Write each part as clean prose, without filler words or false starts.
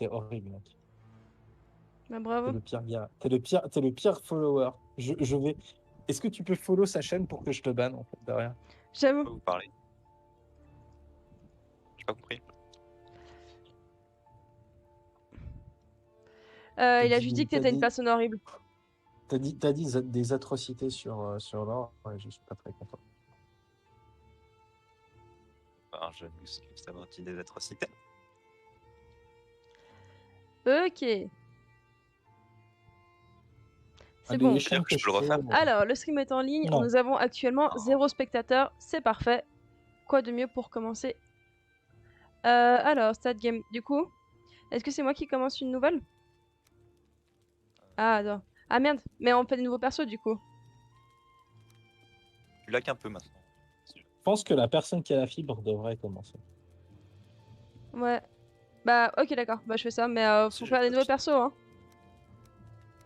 T'es horrible, mec. Bah, T'es bravo. le pire gars. T'es le pire follower. Je vais. Est-ce que tu peux follow sa chaîne pour que je te banne en fait derrière? J'avoue. Vous parlez. J'ai pas compris. Il a juste dit que t'étais une personne horrible. T'as dit des atrocités sur l'or. Ouais, je suis pas très content. Alors, je m'excuse d'avoir dit des atrocités. Ok. C'est Allez, bon. Je veux dire que je peux le refaire. Alors, le stream est en ligne. Non. Nous avons actuellement Oh. 0 spectateurs. C'est parfait. Quoi de mieux pour commencer? Alors, start game. Du coup, est-ce que c'est moi qui commence une nouvelle? Ah, attends. Ah merde, mais on fait des nouveaux persos du coup. Tu laques un peu maintenant. Je pense que la personne qui a la fibre devrait commencer. Ouais. Bah, ok, d'accord. Bah, je fais ça, mais Si faut j'ai faire des pas nouveaux de- persos, hein.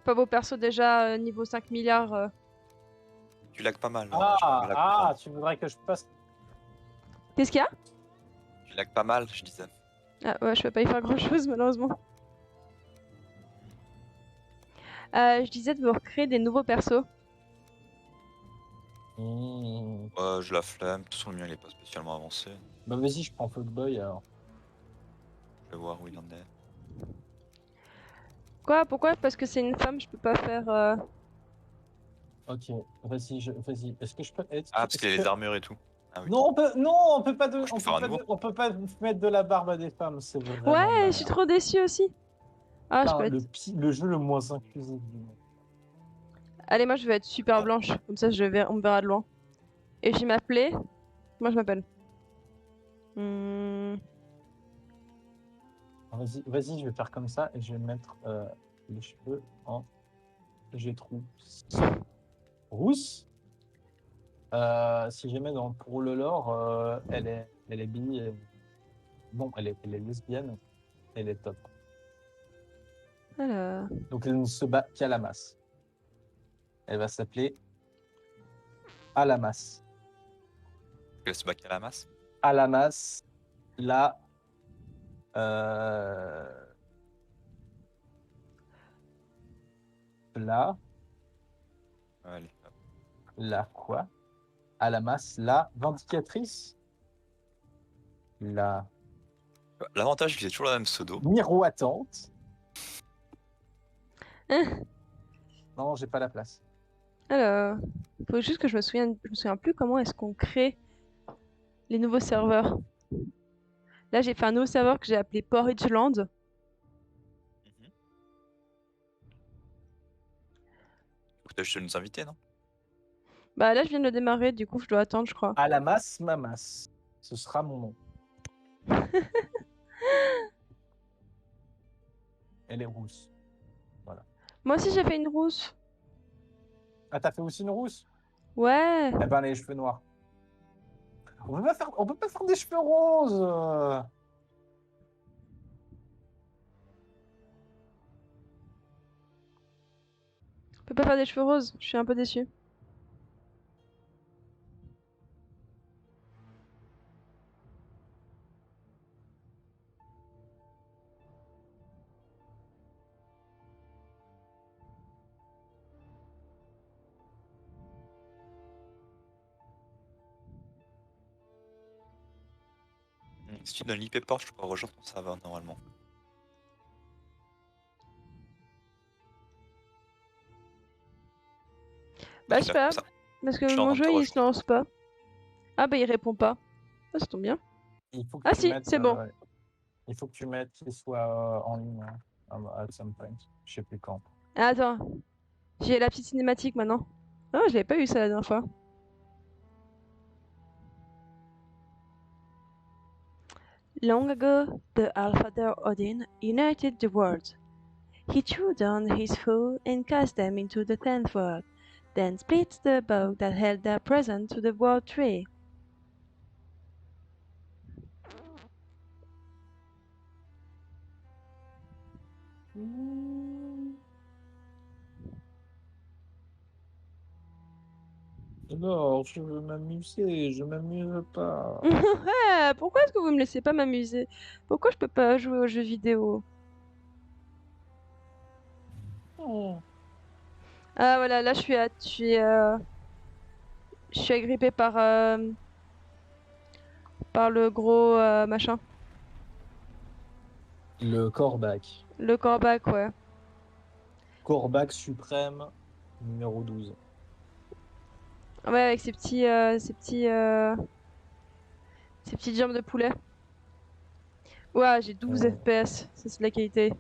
Pas vos persos déjà niveau 5 milliards. Tu laques pas mal. Laura, j'ai du mal à comprendre. Tu voudrais que je passe. Qu'est-ce qu'il y a? Tu laques pas mal, je disais. Ah, ouais, je peux pas y faire grand chose, malheureusement. Je disais de me recréer des nouveaux persos. Ouais, je la flemme. De toute façon, le mien, il est pas spécialement avancé. Bah, vas-y, je prends Fogboy alors. Je vais voir où il en est. Quoi? Pourquoi? Parce que c'est une femme, je peux pas faire. Ok, vas-y. Est-ce que je peux. Ah, parce qu'il y a les armures et tout. Ah oui. Non, on peut pas Je peux faire un nouveau. on peut pas mettre de la barbe à des femmes, c'est vraiment. Ouais, je suis trop déçue aussi. Ah, je peux être. Le jeu le moins inclusif du monde. Allez, moi je vais être super blanche, comme ça on me verra de loin. Et je vais m'appeler. Moi je m'appelle. Vas-y, je vais faire comme ça et je vais mettre les cheveux en jet rousse. Rousse. Si je mets pour le lore, elle est bi. Bon, elle est lesbienne. Elle est top. Alors. Donc elle ne se bat qu'à la masse. Elle va s'appeler à la masse. Elle se bat à la masse. À la masse, là. Là. Allez, hop. Là quoi? À la masse, la vindicatrice. La L'avantage, c'est que c'est toujours la même pseudo. miroitante. Non, j'ai pas la place. Alors. Faut juste que je me souviens plus comment est-ce qu'on crée les nouveaux serveurs. Là, j'ai fait un nouveau serveur que j'ai appelé Porridge Land. Écoute, je te nous inviter, non? Bah là, je viens de le démarrer, du coup, je dois attendre, je crois. À la masse, ma masse. Ce sera mon nom. Elle est rousse. Voilà. Moi aussi, j'ai fait une rousse. Ah, t'as fait aussi une rousse? Ouais. Eh ben, les cheveux noirs. On peut pas faire des cheveux roses. On peut pas faire des cheveux roses, je suis un peu déçue. Si tu donnes l'IP port, je peux rejoindre ton serveur normalement. Bah, je sais pas, parce que mon jeu il se lance pas. Ah, bah, il répond pas. Ah, ça tombe bien. Ah, si, c'est bon. Il faut que tu mettes qu'il soit en ligne at some point. Je sais plus quand. Ah, attends, j'ai la petite cinématique maintenant. Ah, je l'avais pas eu ça la dernière fois. Long ago, the Alfather Odin united the worlds. He threw down his foe and cast them into the 10th world, then split the bow that held their present to the world tree. Non, je veux m'amuser, je m'amuse pas. Ouais, pourquoi est-ce que vous me laissez pas m'amuser? Pourquoi je peux pas jouer aux jeux vidéo? Ah voilà, là je suis agrippée par le gros machin. Le Corbac. Le corbac, ouais. Corbac suprême, numéro 12. Ouais, avec ses petites jambes de poulet. Ouah, j'ai 12 Ouais. FPS, ça c'est de la qualité.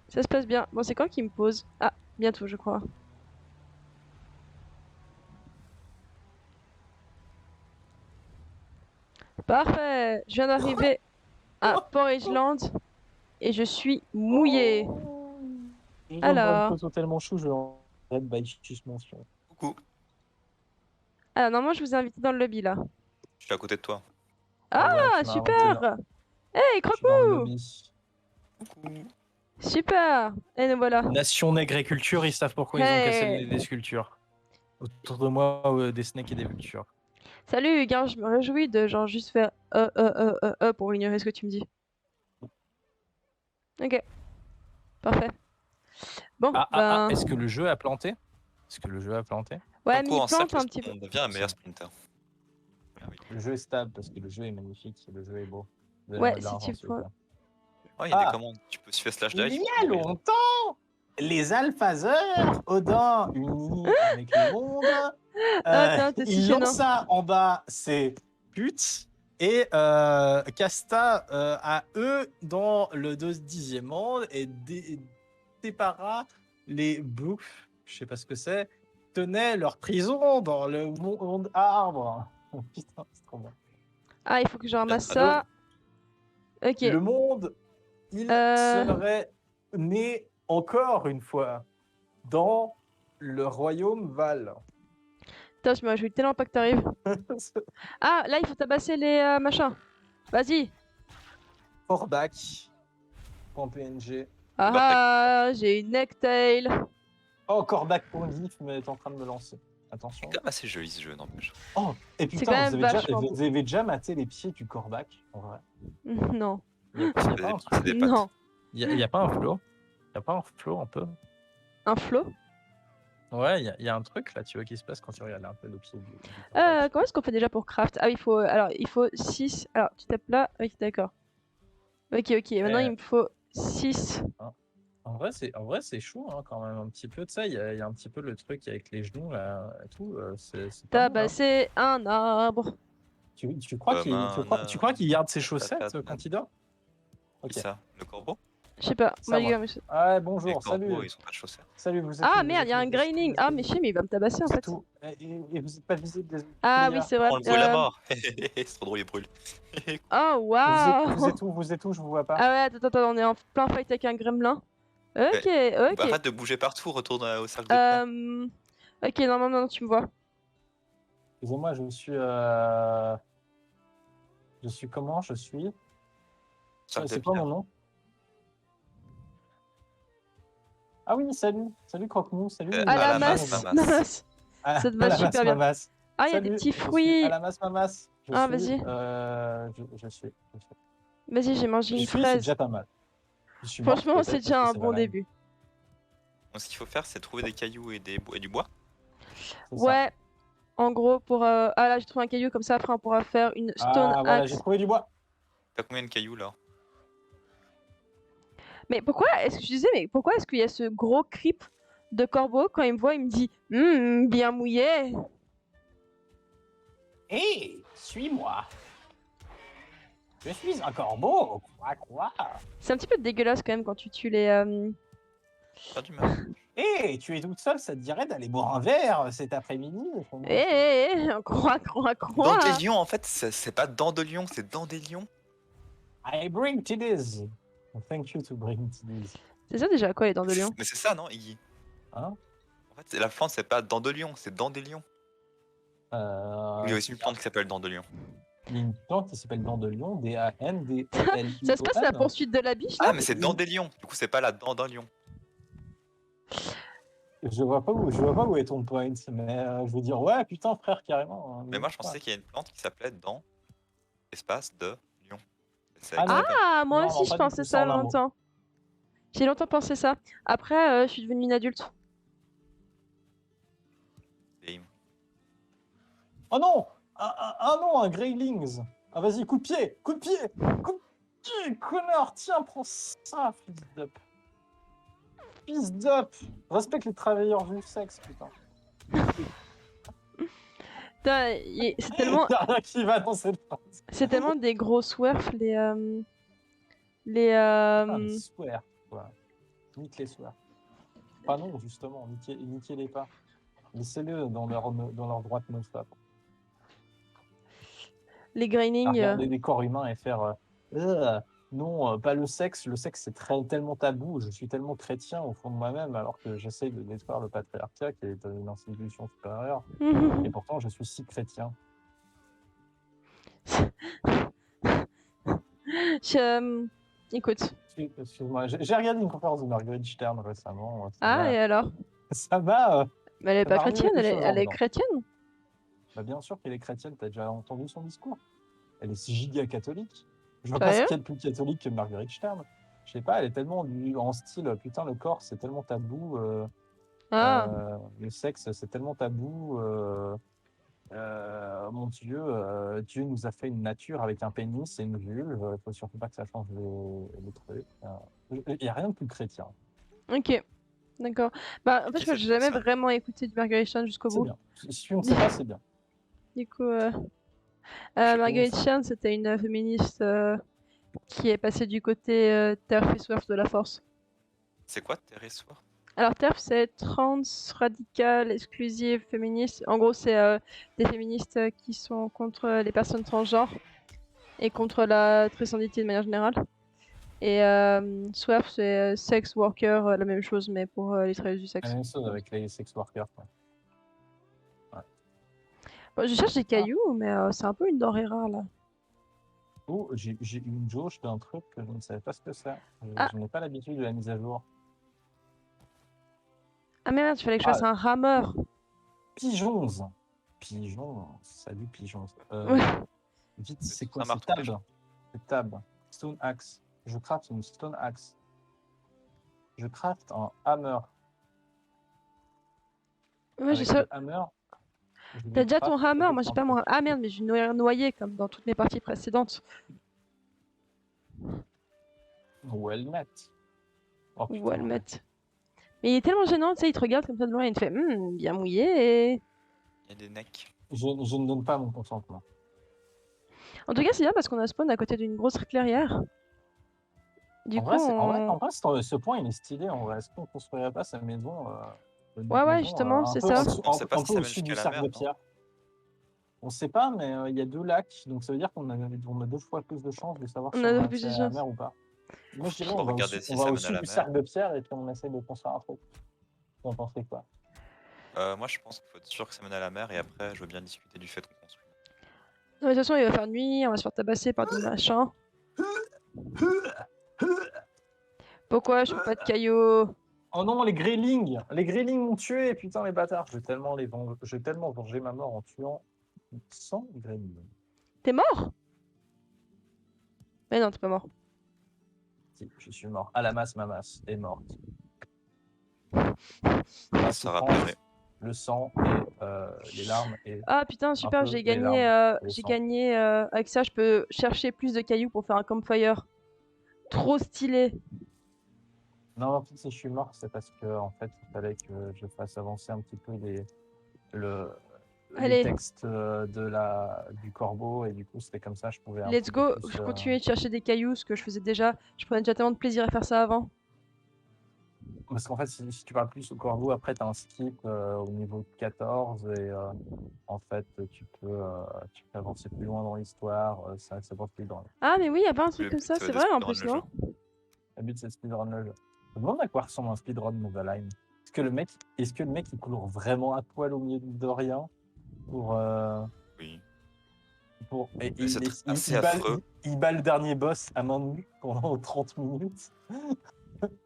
Ça se passe bien. Bon, c'est quand qu'il me pose? Ah, bientôt, je crois. Parfait, je viens d'arriver à Port-Edgeland et je suis mouillé. Je viens de voir une Alors, photo tellement chou, je vais en red by suspension. Coucou, normalement, je vous ai invité dans le lobby là. je suis à côté de toi. Ah ouais, Ah, tu m'as inventé. super! Hey, Je suis dans le Croque-Mou! lobby. Coucou. Super! Et nous voilà. Nation Nègre et Culture, ils savent pourquoi ils ont cassé Hey! des sculptures. Autour de moi, des snakes et des vultures. Salut, Huguin, je me réjouis de genre juste faire pour ignorer ce que tu me dis. Ok, parfait. Bon, Est-ce que le jeu a planté? Est-ce que le jeu a planté? Ouais, On mais court il en plante cercle un parce petit peu. qu'on devient un meilleur sprinter. Ah oui. Le jeu est stable parce que le jeu est magnifique et le jeu est beau. Ouais, Donnez-moi de si l'argent, tu s'il vous peux. plaît. Oh, il y a des Ah. commandes. Tu peux suivre slash Il direct. y a longtemps, les alphaseurs, Odin unis avec le monde, Attends, t'es si ils gênant. ont ça en bas, c'est pute. Et Casta à eux dans le 10e monde et Dépara, les bouffes, je sais pas ce que c'est, tenaient leur prison dans le monde arbre. Oh, putain, c'est trop bien. Ah, il faut que je ramasse Alors, ça. Ok. Le monde, il serait né encore une fois dans le royaume Val. Putain, je me réjouis tellement pas que t'arrives. Ah, là, il faut tabasser les machins. Vas-y. Corbac.png. Ah, j'ai une necktail. Oh, Corbac.gif, mais est en train de me lancer. Attention. c'est quand même assez joli ce jeu, n'empêche. Oh, et C'est putain, quand vous même avez, déjà, vachement beau. vous avez déjà maté les pieds du Corbac, en vrai. Non. Il n'y a, C'est pas un des- truc. c'est des pattes. Non. Il y a pas un flow. Il n'y a pas un flow un peu. Un flot. Ouais, il y a un truc là, tu vois, qui se passe quand tu regardes un peu le pied du Corbac. Comment est-ce qu'on fait déjà pour craft? Ah, il faut 6. Alors, tu tapes là. Ok, d'accord. Ok. Maintenant, il me faut 6. En vrai, c'est chou hein, quand même, un petit peu de ça. Il y a un petit peu le truc avec les genoux là et tout. C'est pas mal, hein. Tabasser un arbre. Tu crois qu'il garde ses chaussettes quand il dort? Ok. Qui ça? Le corbeau? Je sais pas. Ça, moi. Mais... Ah, Les bonjour, corbeaux, salut. ils ont pas de chaussettes. Salut, vous êtes Ah où, merde, il y a un graining. Ah, mais chier, mais il va me tabasser en c'est fait. tout. Et vous êtes pas visible des Ah players. oui, c'est vrai. Oh, on le brûle à mort. C'est trop drôle, il brûle. Oh Vous waouh. êtes où, je vous vois pas. Ah ouais, attends, on est en plein fight avec un gremlin. Ok. Bah, arrête de bouger partout, retourne au cercle de points. Ok, non, tu me vois. Excusez-moi, je suis comment? Je suis. Cercle de C'est quoi pierre. mon nom? Ah oui, salut Croque-Mou, salut. Alamas. Mamas. Ah, Ça te va super bien. Mamas. Ah, il y a des Salut, petits je suis fruits. Alamas Mamas. Ah, vas-y. Je suis. Vas-y, j'ai mangé une C'est fraise. déjà pas mal. Je suis mort, Franchement, peut-être, c'est parce déjà que un c'est bon valable. début. Donc, ce qu'il faut faire, c'est trouver des cailloux et du bois. C'est ça. Ouais. En gros, pour. Ah là, j'ai trouvé un caillou, comme ça après on pourra faire une stone Ah voilà, axe. j'ai trouvé du bois. T'as combien de cailloux là? Mais pourquoi est-ce qu'il y a ce gros creep de corbeau quand il me voit, il me dit bien mouillé. Hé, suis-moi. Je suis un corbeau. Quoi? C'est un petit peu dégueulasse quand même quand tu tues les. Pas du mal. Hé, tu es toute seule, ça te dirait d'aller boire un verre cet après-midi? Croix. Dandelion, en fait, c'est pas Dandelion, c'est Dandelion. I bring titties. Thank you to bring titties. C'est ça déjà quoi les dents de lion? Mais c'est ça, non, Iggy? Hein? En fait, la plante, c'est pas Dandelion, c'est Dandelion. Il y a aussi une plante qui s'appelle Dandelion. Il y a une plante qui s'appelle Dandelion, D-A-N-D-E-L-I-O-N. Ça se passe la poursuite de la biche là? Ah, mais c'est Dandelion, du coup, c'est pas la Dandelion. Je vois pas où est ton point, mais je veux dire, ouais, putain, frère, carrément. Mais moi, je pensais qu'il y a une plante qui s'appelait espace de lion. C'est Ah non. avec Ah, moi Non, aussi non, je pas du pensais tout, c'est ça en un mot. longtemps. J'ai longtemps pensé ça. Après, je suis devenue une adulte. game. Oh non! Ah non, un Greylings! Ah vas-y, coup de pied! Coup de pied! Coup de pied, connard! Tiens, prends ça, fils d'up! Fils d'up! Respecte les travailleurs du sexe, putain. Putain, c'est tellement, Y'a rien qui va dans cette phrase. c'est tellement des gros swerfs les Putain, les swears, quoi. Nique les swears. Pas non, justement, niquez-les pas. Laissez-le dans leur droite non-stop. les À graining. regarder des corps humains et faire non, pas le sexe c'est tellement tabou, je suis tellement chrétien au fond de moi-même alors que j'essaye de détruire le patriarcat qui est une institution supérieure et pourtant je suis si chrétien. Écoute. Excuse-moi, j'ai regardé une conférence de Marguerite Stern récemment. Ah, et alors? Ça va. Mais elle est ça pas m'a remis chrétienne, les elle est, choses en elle est dedans. chrétienne. Bah, bien sûr qu'elle est chrétienne, t'as déjà entendu son discours. Elle est si giga catholique. Je vois pas ce Sérieux? qu'il y a de plus catholique que Marguerite Stern. Je sais pas, elle est tellement en style, putain, le corps c'est tellement tabou, Ah, le sexe c'est tellement tabou, mon Dieu, Dieu nous a fait une nature avec un pénis et une vulve, faut surtout pas que ça change le truc. Il n'y a rien de plus chrétien. ok. D'accord. Bah, en fait, Qui moi, cette j'ai jamais personne? vraiment écouté du Marguerite Chan jusqu'au C'est bout. bien. Si tu ne sais pas, c'est bien. Du coup, Je sais Marguerite pas. Chan, c'était une féministe qui est passée du côté TERF et SWERF de la force. C'est quoi Terressoir? Alors, TERF, c'est trans, radical, exclusive, féministe. En gros, c'est des féministes qui sont contre les personnes transgenres et contre la transidentité de manière générale. Et SWERF, c'est sex worker, la même chose, mais pour les travailleuses du La sexe. même chose avec les sex workers. Quoi. Bon, je cherche des cailloux, mais c'est un peu une denrée rare, là. Oh, j'ai eu une jauge d'un truc que je ne savais pas ce que c'est. Ah. Je n'ai pas l'habitude de la mise à jour. Ah merde, il fallait que je fasse un rameur. Pigeons. Pigeons. Salut, pigeons. Ouais. Vite, C'est c'est tout quoi? un C'est marteau, déjà. tab. C'est tab. Stone axe. Je craft une stone axe. Je craft un hammer. Ouais, Avec le hammer. T'as déjà ton hammer, moi j'ai pas mon. Ah merde, mais j'ai noyé comme dans toutes mes parties précédentes. Well met. Oh, putain, Ou elle met. Mais il est tellement gênant, tu sais, il te regarde comme ça de loin et il te fait bien mouillé. Il y a des necks. Je ne donne pas mon consentement. En tout cas, c'est bien parce qu'on a spawn à côté d'une grosse clairière. Du En coup, vrai, ce point il est stylé. En vrai, est-ce qu'on construirait pas sa maison Ouais, justement, c'est ça. On sait pas un si peu ça au mène sud du jusqu'à la cercle mer, de non? pierre. On sait pas, mais il y a 2 lacs, donc ça veut dire qu'on a 2 fois plus de chances de savoir si On a on a plus de accès à la chance. mer ou pas. Moi, je dirais Faut regarder on si va ça au mène à sud la du mer. cercle de pierre et puis on essaie de construire un truc. Vous en pensez quoi? Moi, je pense qu'il faut être sûr que ça mène à la mer et après, je veux bien discuter du fait qu'on construit. Non, mais de toute façon, il va faire nuit, on va se faire tabasser par des machins. Pourquoi je fais pas de cailloux? Oh non, les Greylings! Les Greylings m'ont tué, putain, les bâtards! Je vais tellement venger ma mort en tuant 100 Greylings. T'es mort? Mais non, t'es pas mort. Si, je suis mort. Alamas Mamas est morte. Ça sera pleuré. Le sang et les larmes et Ah putain, super, j'ai gagné. Avec ça, je peux chercher plus de cailloux pour faire un campfire. Trop stylé. Non, en fait, si je suis mort, c'est parce que en fait, il fallait que je fasse avancer un petit peu les textes du corbeau et du coup, c'était comme ça, je pouvais un Let's petit peu go, plus, je continuais de chercher des cailloux, ce que je faisais déjà. Je prenais déjà tellement de plaisir à faire ça avant. Parce qu'en fait, si tu parles plus au corbeau, après, tu as un skip au niveau 14 et en fait, tu peux avancer plus loin dans l'histoire. Ça va plus dans Ah, mais oui, il y a pas un Le truc but, comme ça, c'est c'est de vrai en speedrun plus, le non? Le but, c'est de speedrun le jeu. Je me demande à quoi ressemble un speedrun Novaline. Est-ce que le mec il court vraiment à poil au milieu de rien pour. Oui. Et C'est assez affreux. il bat le dernier boss à main nue pendant 30 minutes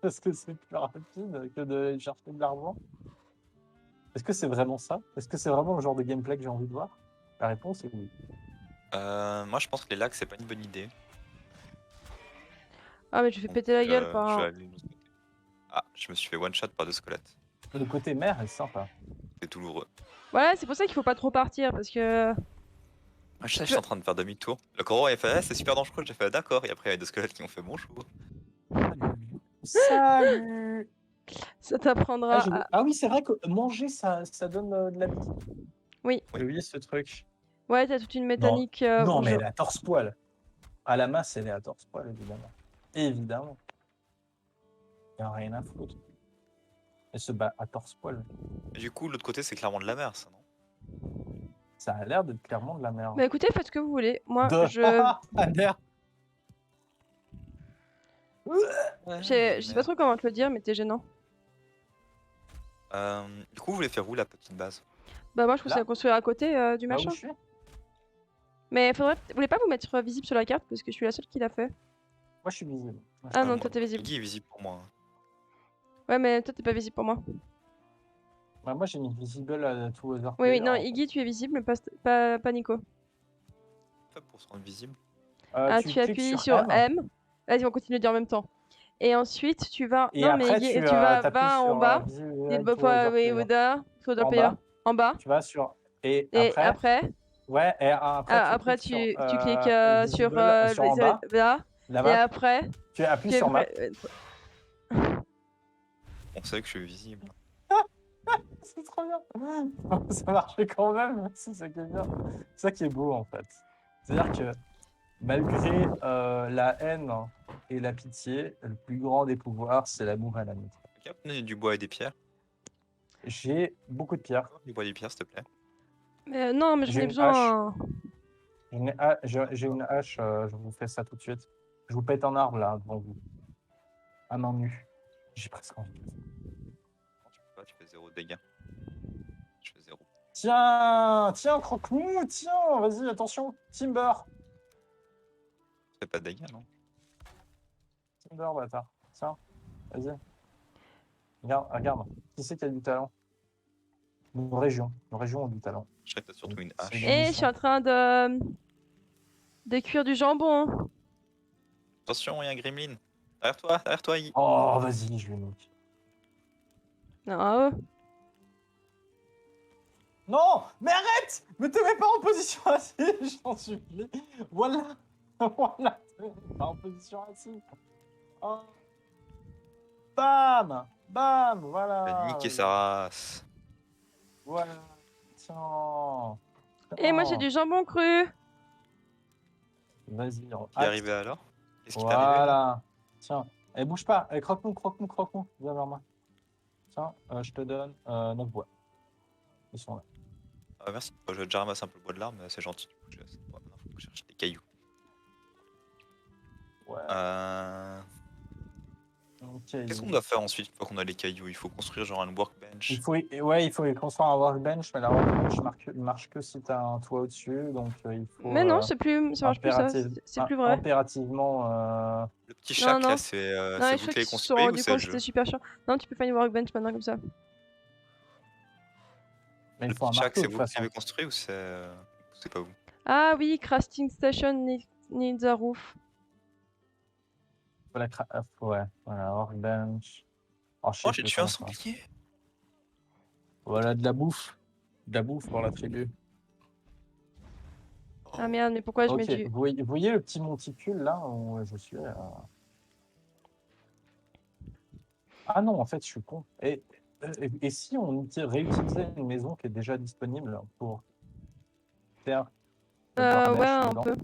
parce que c'est plus rapide que de chercher de l'argent. Est-ce que c'est vraiment ça? Est-ce que c'est vraiment le genre de gameplay que j'ai envie de voir? La réponse est oui. Moi, je pense que les lacs, c'est pas une bonne idée. Ah, mais je vais Donc, péter la gueule je par vais un. aller de l'autre côté. Ah, je me suis fait one shot par 2 squelettes. Le côté mer est sympa. C'est douloureux. Voilà, c'est pour ça qu'il faut pas trop partir parce que. Ah, je sais, je suis en train de faire demi-tour. Le corbeau, il a fait, ah, c'est super dangereux. J'ai fait, ah, d'accord. Et après, il y a 2 squelettes qui m'ont fait bonjour. Salut. Ça t'apprendra à. Ah oui, c'est vrai que manger, ça donne de la vie. Oui. J'ai oublié ce truc. Ouais, t'as toute une Non, mécanique. non où mais je- elle est à torse-poil. À la masse, elle est à torse-poil, évidemment. Évidemment. Il n'y a rien à foutre. Elle se bat à torse-poil. Et du coup, l'autre côté, c'est clairement de la mer, ça, non? Ça a l'air d'être clairement de la merde. Bah écoutez, faites ce que vous voulez. Moi, De... je. Ander. Je sais pas trop comment te le dire, mais t'es gênant. Du coup, vous voulez faire où la petite base? Bah moi, je pensais Là. la construire à côté du Là où machin. je suis. Mais faudrait. Vous voulez pas vous mettre visible sur la carte parce que je suis la seule qui l'a fait. Moi, je suis visible. Moi, Ah je- non, toi t'es visible. Iggy est visible pour moi. Ouais, mais toi t'es pas visible pour moi. Bah, moi, j'ai mis visible à tous les heures. Oui, oui, non, Iggy, tu es visible, mais pas Nico. Pas pour se rendre visible. Ah, tu cliques appuies sur M. Vas-y, on continue de dire en même temps. Et ensuite, tu vas. Et non, mais après, Iggy, tu tu vas t'appuies va en sur bas. visual Oui, to other player. En player. bas. En bas. Tu vas sur. Et Et après. après, Ouais, et après, après tu tu cliques sur, cliques sur, visible, sur en bas, là. Et là-bas. après, Tu appuies tu sur map. On sait que je suis visible. C'est trop bien. Ça marchait quand même. C'est ça qui est bien. C'est ça qui est beau, en fait. C'est-à-dire que malgré la haine et la pitié, le plus grand des pouvoirs, c'est l'amour et l'amitié. Ok, prenez du bois et des pierres. J'ai beaucoup de pierres. Du bois et des pierres, s'il te plaît. non, mais j'en J'ai ai une besoin. J'ai une hache, je vous fais ça tout de suite. Je vous pète un arbre là devant vous. À main nue. J'ai presque envie. Non, tu peux pas, tu fais 0 dégâts. Je fais 0. Tiens, croque-nous, tiens, vas-y, attention, Timber. Tu fais pas de dégâts, non? Timber, bâtard. Tiens, vas-y. Regarde. Qui c'est qui a du talent? Nos régions ont du talent. Je sais que t'as surtout une C'est hache. une- Et je suis en train de cuire du jambon. Attention, il y a un gremlin. Derrière toi, Iggy. Oh, vas-y, je vais nique. Non, Non, mais arrête! Me te mets pas en position assise, j'en supplie. Voilà, voilà, te mets pas en position assise. Oh. Bam, voilà. Il a niqué sa race. Voilà, tiens. Et moi j'ai du jambon cru. Vas-y, on Qui est arrivé alors? Qu'est-ce qui t'est arrivé là? Voilà. Tiens, bouge pas. Croque-nous. Viens vers moi. Tiens, je te donne 9 bois. Ils sont là. Ah, merci. Je vais déjà ramasser un peu le bois de l'arbre, mais c'est gentil. Du coup, faut que je cherche des cailloux. Ouais. Ok. Qu'est-ce qu'on doit faire ensuite une fois qu'on a les cailloux? Il faut construire genre un workbench. Il faut construire un workbench, mais la workbench marche que si tu as un toit au-dessus. Donc il faut. Mais non, ça marche plus ça. C'est plus vrai. Impérativement. Le petit shack non. là, c'est Non, vous je qui crois l'avez qu'ils se sont construit ou rendus c'est le compte que jeu? c'était super chiant. Non, tu peux faire une workbench maintenant comme ça. Mais Le il faut un petit shack, marteau. c'est De toute vous qui façon. l'avez construit ou c'est pas vous? Ah oui, crafting station needs a roof. Ouais, voilà, workbench. Oh, Oh, j'ai tué un sanglier. Voilà, de la bouffe. De la bouffe pour la tribu. Ah merde, mais pourquoi je Ok, mets du. vous voyez le petit monticule là où je suis Ah non, en fait, je suis con. Et si on réutilisait une maison qui est déjà disponible pour faire le workbench Ouais, un dedans, peu.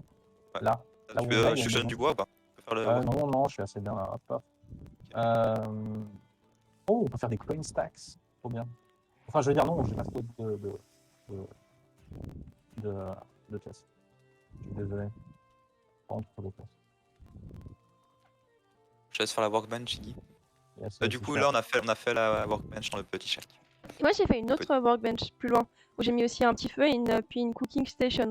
là Tu où veux, on a, il y a je te une donne maison. du bois ou pas? Tu peux faire le... Non, je suis assez bien là. Hop. Oh, on peut faire des coin stacks. Trop bien. Enfin, je veux dire, non, j'ai pas trop de pièces. Je suis désolé. Pas trop de pièces. Je te laisse faire la workbench, Iggy. Yes, Du coup, là, on a fait la workbench dans le petit shack. Moi j'ai fait une autre workbench plus loin où j'ai mis aussi un petit feu et puis une cooking station.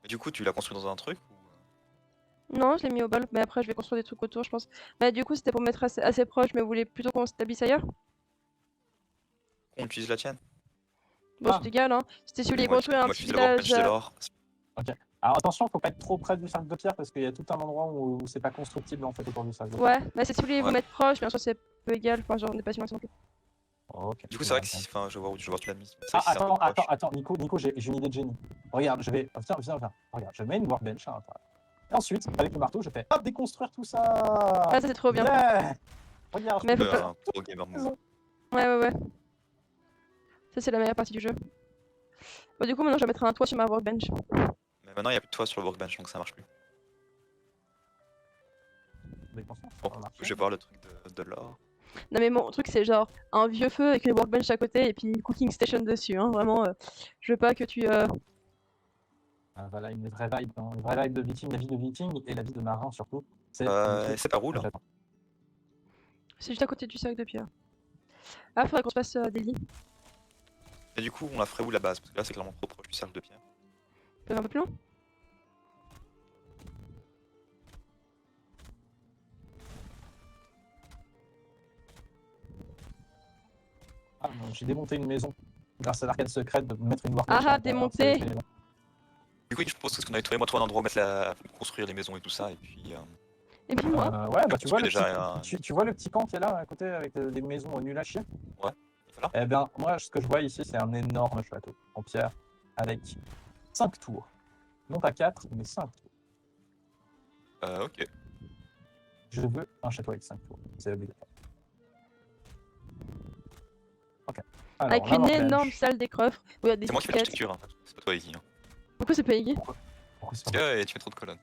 Mais du coup, tu l'as construit dans un truc ou... Non, je l'ai mis au bol, mais après je vais construire des trucs autour, je pense. Bah, du coup, c'était pour mettre assez proche, mais vous voulez plutôt qu'on s'établisse ailleurs? On utilise la tienne? Bon, Ah. c'est égal, hein. C'était celui de Moi, construire un moi, petit je fais la workbench village. de l'or. Alors attention, faut pas être trop près du cercle de pierre parce qu'il y a tout un endroit où c'est pas constructible en fait autour du cercle de pierre. Ouais, bah c'est si vous voulez vous Ouais. mettre proche, mais en soi c'est peu égal, enfin genre on n'est pas si loin que ça non plus. Ok. Du coup, c'est vrai que si. Enfin, je vois où tu l'as mis. Ah, C'est vrai que si c'est un peu proche. attends, Nico, j'ai une idée de génie. Regarde, je vais. Viens. Regarde, je mets une workbench à l'intérieur. Et ensuite, avec le marteau, je fais hop, déconstruire tout ça. Ouais, ça c'est trop bien. Yeah. Regarde, Mais je faut peux pas- Un pro gamer move. Ouais. Ça c'est la meilleure partie du jeu. Bon, du coup, maintenant je vais mettre un toit sur ma workbench. Mais maintenant, il n'y a plus de toi sur le workbench, donc ça marche plus. déconstruire. Bon, Ça va marcher. je vais voir le truc de l'or. Non, mais mon truc c'est genre un vieux feu avec une workbench à côté et puis une cooking station dessus. Hein. Vraiment, je veux pas que tu. Voilà, une vraie vibe, hein, une vraie vibe de viking, la vie de viking et la vie de marin surtout. C'est C'est par où là? C'est juste à côté du cercle de pierre. Ah, faudrait qu'on se fasse des lits. Et du coup, on la ferait où la base? Parce que là, c'est clairement trop proche du cercle de pierre. On peut aller un peu plus loin. Ah, bon, j'ai démonté une maison grâce à l'arcade secrète de mettre une workbench. Ah, à l'intérieur, démonté. ça fait- Du coup, je propose qu'on aille trouver un endroit où construire les maisons et tout ça, et puis. Et puis moi. Ouais, bah tu vois, déjà, tu vois le petit camp qui est là à côté avec des maisons nulles à chier. Ouais. Voilà. Eh bien, moi, ce que je vois ici, c'est un énorme château en pierre avec 5 tours. Non pas 4, mais 5 tours. Ok. Je veux un château avec 5 tours. C'est obligatoire. Ok. Alors, Avec la une workbench. énorme salle d'écreuves où il y a des C'est moi qui fais tickets. l'architecture, hein. C'est pas toi, Iggy. Hein. Pourquoi c'est pas Iggy? Pourquoi c'est Parce pas- que tu mets trop de colonnes.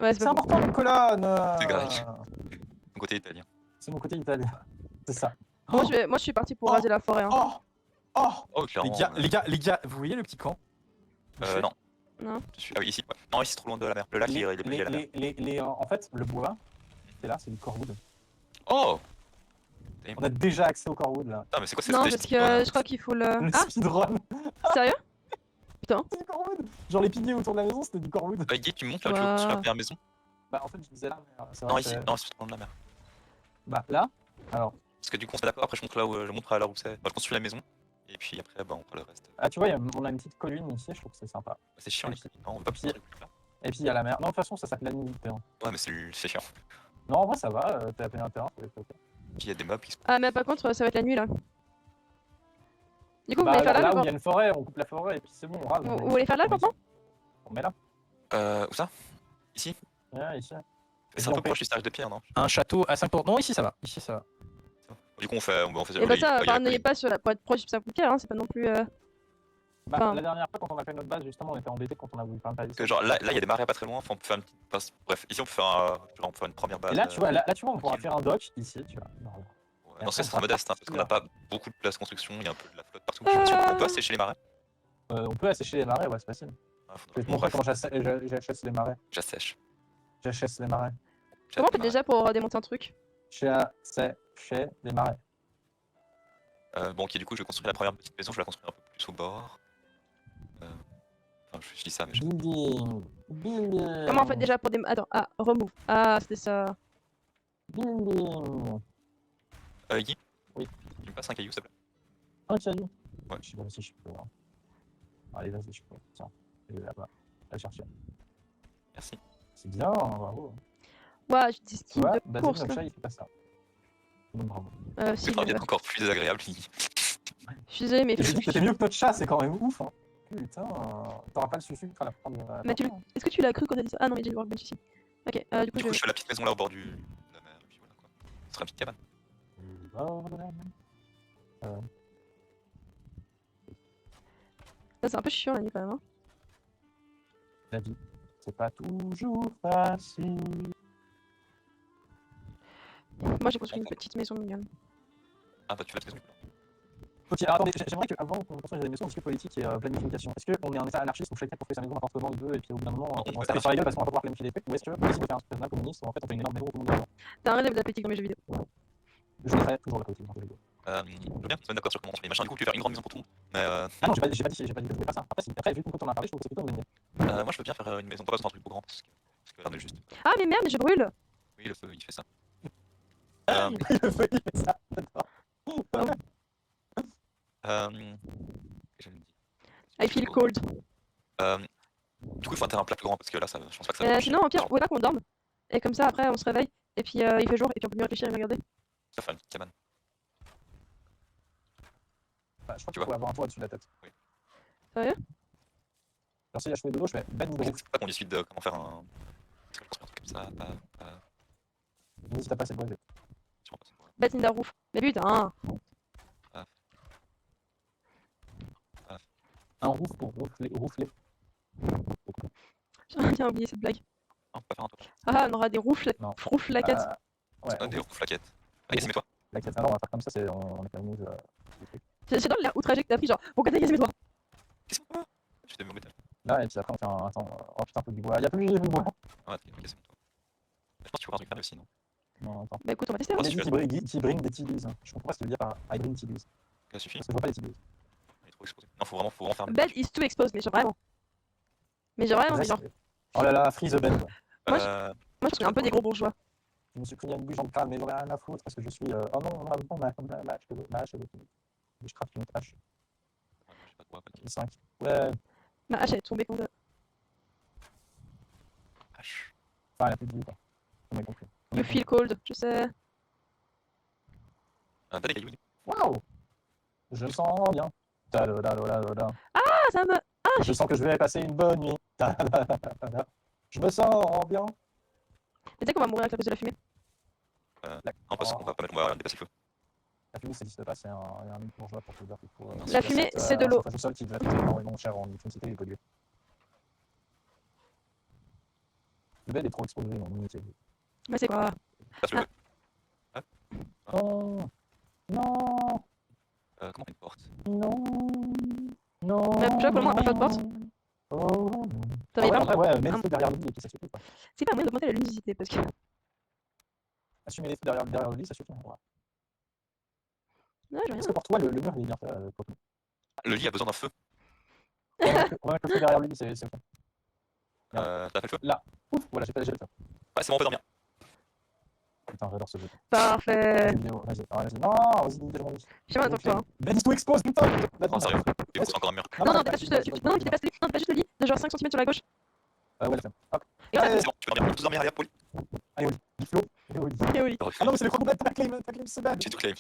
Ouais, C'est important les colonnes. C'est grave. Mon côté italien. C'est mon côté italien. C'est ça. Moi, je suis parti pour Oh. raser la forêt. Hein. Oh, clairement. Les gars, vous voyez le petit camp? Non. Non. Ah oui, ici. Ouais. Non, ici, c'est trop loin de la mer. Le lac, il est pris à la mer. En fait, le bois, c'est là, c'est du corwood. Oh! On a déjà accès au corwood là. Ah, mais c'est quoi Non, cette parce que je crois qu'il faut le. Le Ah, speedrun, sérieux? c'est du corwood. Genre les piliers autour de la maison, c'était du corwood. Iggy, tu montes là, tu veux construire la Wow. première maison? Bah en fait, je disais là, mais c'est Non, vrai ici. que- Non, c'est trop loin de la mer. Bah là, alors, Parce que du coup, on se met d'accord. Après, je montre là où je montre à l'heure où c'est. Moi, je construis la maison. Et puis après, bah, on fera le reste. ah tu vois, on a une petite colline ici, je trouve que c'est sympa. C'est chiant, les filles. Non, on veut pas plus de trucs là. Et puis il y a la mer. Non, de toute façon, ça s'appelle la nuit du terrain. Ouais, mais c'est chiant. Non, en vrai, ça va, t'as appelé un terrain, c'est ok. Puis il y a des mobs qui se. Ah, mais par contre, ça va être la nuit là. Du coup, vous Bah, voulez faire là, là, où le il y a une forêt, on coupe la forêt et puis c'est bon, on rase. Vous voulez faire là le campement? On met là. Où ça? Ici? Ouais, ici. C'est un peu proche du cercle de pierre, non? Un château à 5 tours. Non, ici ça va. Ici ça va. Du coup, on fait. Et bah, ça, il y a la n'ayez pas sur la. Pour être proche du cercle de pierre, hein, c'est pas non plus. Bah, Enfin. la dernière fois, quand on a fait notre base, justement, on était embêtés quand on a voulu faire une base. Parce que genre là, il y a des marais pas très loin. Enfin, on peut faire une petite passe. Bref, ici, on peut faire, on peut faire une première base. Et là, tu vois, là, tu vois, on pourra faire un dock ici, tu vois. Non, Ouais, non, ça sera modeste, hein, parce qu'on n'a pas beaucoup de place de construction. Il y a un peu de la flotte partout. Ah. On peut assécher les marais. on peut assécher les marais, ouais, c'est facile. Ah, Je faudra- vais te Bon, montrer bref, comment j'achète les marais. j'assèche. J'achète les marais. Comment on fait déjà pour démonter un truc? J'achète les marais. Bon, ok, du coup, je vais construire la première petite maison. Je vais la construire un peu plus au bord. Enfin, je dis ça, mais je. Building. Building. Comment on fait déjà pour des. Attends, ah, remove. Ah, c'était ça. Building. Guy? Oui. Tu me passes un caillou, s'il te plaît? Oh, tiens, lui. Ouais. Je sais pas si je peux. Hein. Allez, vas-y, je peux. Tiens, il est là-bas. Va chercher. Merci. C'est bien, bravo. Ouais, je dis Tu ski vois, de Basile, course le là. chat, il fait pas ça. Donc, bravo. Si, C'est je bien encore plus désagréable. je suis désolé, mais. J'ai dit que t'étais mieux que notre chat, c'est quand même ouf. Hein. Putain, t'auras pas le suffit de la prendre. Mais est-ce que tu l'as cru quand t'as dit ça? Ah non, mais j'ai le workbench ici. Ok, du coup, Du coup, je fais la petite maison là au bord de la mer. Et puis voilà quoi. Ce sera une petite cabane. Ça, c'est un peu chiant la nuit quand même. Hein. La vie, c'est pas toujours facile. Moi, j'ai construit une petite maison mignonne. Ah bah, tu l'as fait maison. Ok, alors attendez, j'aimerais qu'avant qu'on construise des maisons, on discute politique et planification. Est-ce qu'on est en état anarchiste où chacun construit sa maison n'importe comment il veut et puis au bout d'un moment on se tape sur la gueule parce qu'on va pas pouvoir planifier les trucs? Ou est-ce que politique veut faire un truc national communiste où en fait on fait une énorme maison où tout le monde est dedans? T'as un relève de la politique dans mes jeux vidéo. Je ferai toujours la politique dans les vidéos. Je veux bien qu'on se mette d'accord sur comment on se fait les machins. Du coup, tu veux faire une grande maison pour tout le monde. Mais Ah non, j'ai pas dit que je voulais faire ça. Après, vu qu'on en a parlé, je trouve que c'est plutôt une bonne idée. moi, je veux bien faire une maison. Pas besoin d'un truc trop grand parce que là, on est juste. Ah, mais merde, je brûle! Oui, le feu, il fait ça. Le feu, il fait ça. J'adore. Qu'est-ce que j'avais dit? I feel cold. Du coup, il faut un terrain plat plus grand parce que là, ça, je pense pas que ça va. Sinon, au pire, on voulait pas qu'on dorme. Et comme ça, après, on se réveille. Et puis, il fait jour. Et puis, on peut mieux réfléchir et regarder. Ça fait une petite cabane. Bah, je crois Tu qu'il faut vois. avoir un toit au-dessus de la tête. Sérieux? Alors, si il y a cheveux de l'eau, je fais Ben Je Hydro. sais pas qu'on décide de comment faire un. Est-ce qu'on construit un truc comme ça? Dis si t'as pas assez de bois. Sûrement pas, c'est bon. Bête in the roof. Mais putain! Un roof pour roufler. J'ai bien oublié cette blague. Non, pas faire un toit. Ah, on aura des rouflaquettes. Non. Ouais, Des roues flaquettes. Allez, c'est mes toi. la quête, alors on va faire comme ça, on est comme nous. C'est dans l'air outragé que t'as pris, genre, pourquoi t'as gazé toi? Qu'est-ce qu'on fait? J'ai des mauvais métal. Là, et puis après, on fait un. Attends, oh putain, faut du bois. Y'a plus de bois. Ah, ok, c'est bon. Je pense que tu vois un truc faire aussi, non? Non, attends. Bah écoute, on va tester. Oh, Hein. si, Qui bring des TDs. Je comprends pas ce que tu veux dire par I bring TDs. Ça suffit. Parce que je vois pas les TDs. Il est trop exposé. Non, faut vraiment faire un. Bed is too exposed, mais genre vraiment. Mais genre vraiment, mais genre. Oh là là, freeze the bed. Moi, Euh, Moi, je suis un peu des gros bourgeois. Je me suis pris une bûche dans le crâne, mais j'en ai rien à foutre parce que je suis. Oh non, ma hache, je craque une autre hache. j'ai pas de bois, pas de 5. Ouais, Ma hache elle est tombée contre. hache. enfin, elle a plus de vie, quoi. On a compris. You feel cold, je sais. T'as des cailloux? Waouh! Je me sens bien. Ta-da-da-da-da-da. Ah, ça me. Je sens que je vais passer une bonne nuit. Ta-da-da-da-da. Je me sens bien. Mais tu sais qu'on va mourir avec la cause de la fumée. Non, parce qu'on va pas mettre, on va dépasser le feu. La fumée, ça n'existe pas, c'est un mythe bourgeois pour te dire qu'il faut. La fumée, c'est de l'eau. C'est le sol qui devait être énormément cher en électricité et pollué. Le bed est trop exposé en unité. Mais c'est quoi? Passe le Ah. feu. Non! Non! Comment on fait une porte? Non! Non! Mais tu vois, pour le moins, on a pas de porte. Oh! T'en Ah avais ouais, pas? après, ouais, mets les feux derrière le lit et puis ça suffit, quoi. C'est pas un moyen d'augmenter la luminosité parce que. Assumer les feux derrière le lit, ça suffit. Ouais. Ouais, j'ai rien. Parce que pour toi, le mur, il est bien fait, Coco. Le lit a besoin d'un feu. On va mettre le feu derrière le lit, c'est bon. T'as fait le feu? Ouf, voilà, j'ai le feu. Ouais, c'est bon, on peut dormir. Putain, j'adore ce jeu. Parfait. Vidéo, vas-y, vas-y. Non, vas-y, dis-moi. Je sais pas, attends, toi. Ben, tout expose, putain! Non, sérieux. Et c'est encore un mur. Non, dépasses juste non, tu dépasses juste le lit de genre 5 cm sur la gauche. Ouais, hop. Et voilà. C'est bon, tu peux dormir. On peut tous dormir, allez, hop, au lit. Allez, Oli. Flo. Et Oli. Et au lit. Ah non, mais c'est le chronomètre, ta claim, c'est bad. J'ai tout claim.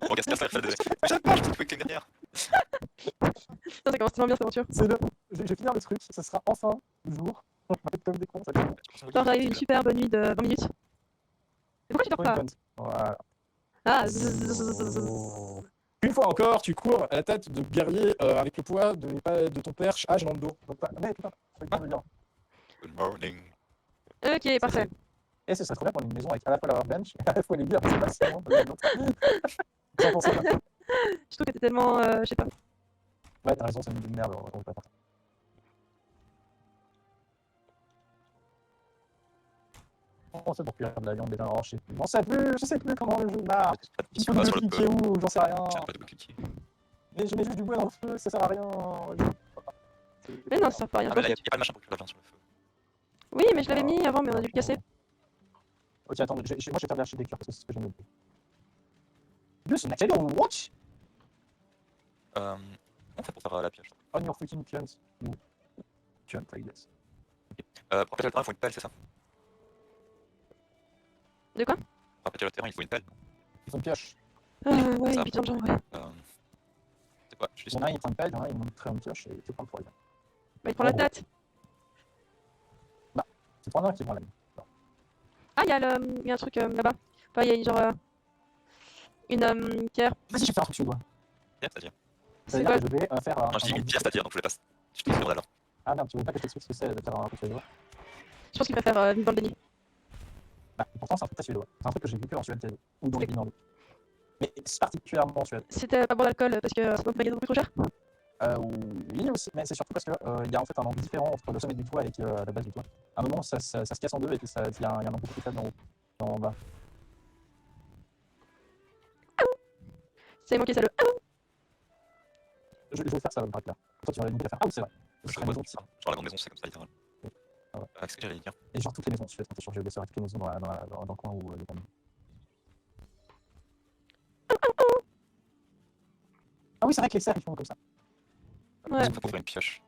Bon, casse la de. Mais j'aime pas, je peux claim dernière. Putain, ça commence tellement bien cette aventure. C'est le. Je vais finir le truc, ça sera enfin le jour. On va être comme des cons, ça va être Genre, j'avais eu une super bonne nuit de 20 minutes. Et pourquoi tu dors pas? Voilà. Ah, Une fois encore, tu cours à la tête de guerrier avec le poids de ton père H dans le dos. Donc, mais putain, c'est pas bien. Good morning. Ok, parfait. Et ce serait trop bien pour une maison avec à la fois la workbench et à la fois les bières, c'est pas si bon. J'en pensais pas. Je trouve que t'es tellement. Je sais pas. Ouais, t'as raison, c'est une idée de merde, on va pas faire ça. On sait pour cuire de la viande déjà, je sais plus. Je sais plus comment le jeu marche. Il faut Pas me sur le cliquer feu. où, j'en sais rien. J'aime pas de cliquer. Mais je mets juste du bois dans le feu, ça sert à rien. Mais non, ça sert pas à rien. Ah, mais là, y'a pas de machin pour que la viande sur le feu. Oui, mais je l'avais mis avant, mais on a dû le casser. Ok, attends, moi je vais faire de l'architecture parce que c'est ce que j'aime le plus. Dieu, c'est une accélérée on watch Comment on fait pour faire la pioche? on your fucking cunt. Ou cunt, I guess. Pour empêcher le terrain, il faut une pelle, c'est ça? De quoi? Pour empêcher le terrain, il faut une pelle. Ils font une pioche. Ouais, Ça. putain de gens, ouais. C'est quoi? Je suis Il y en a un, il prend une pelle, il y en a un, il monte une pioche et tu prends le foyer. Bah, il prend la tête. C'est toi un qui prend la mienne. Ah, il y a un truc là-bas. Enfin, il y a une genre. Une pierre. Vas-y, je vais faire un truc sur le doigt. Pierre, c'est-à-dire? C'est quoi? Je vais faire un. Non, je dis une pierre, c'est-à-dire, donc je le passe. Je te dis alors. Ah merde, tu veux pas que je t'explique ce que c'est de faire un truc sur le doigt? Je pense qu'il préfère vivre dans le déni. Bah, pourtant, c'est un truc pas suédois. C'est un truc que j'ai vu que en Suède ou dans les pays nordiques. Mais c'est particulièrement en Suède. C'était pas boire d'alcool parce que ça peut payer beaucoup trop cher. Oui, aussi, mais c'est surtout parce qu'il y a en fait un angle différent entre le sommet du toit et la base du toit. À un moment, ça se casse en deux et puis il y a un angle beaucoup plus faible en bas. C'est moi qui ai ça le. Je vais faire ça, par là. Toi, tu vas nous faire. Ah oui, c'est vrai. Je Ce sais serait pas, une maison qui. genre la grande maison, c'est comme ça, littéralement. Ah ouais. Qu'est-ce que j'allais dire? Et genre toutes les maisons, tu fais sur GeoGuessr, toutes les maisons dans le coin où les familles. Ah oui, c'est vrai que les cerfs ils font comme ça. Ouais. Il faut faire une pioche.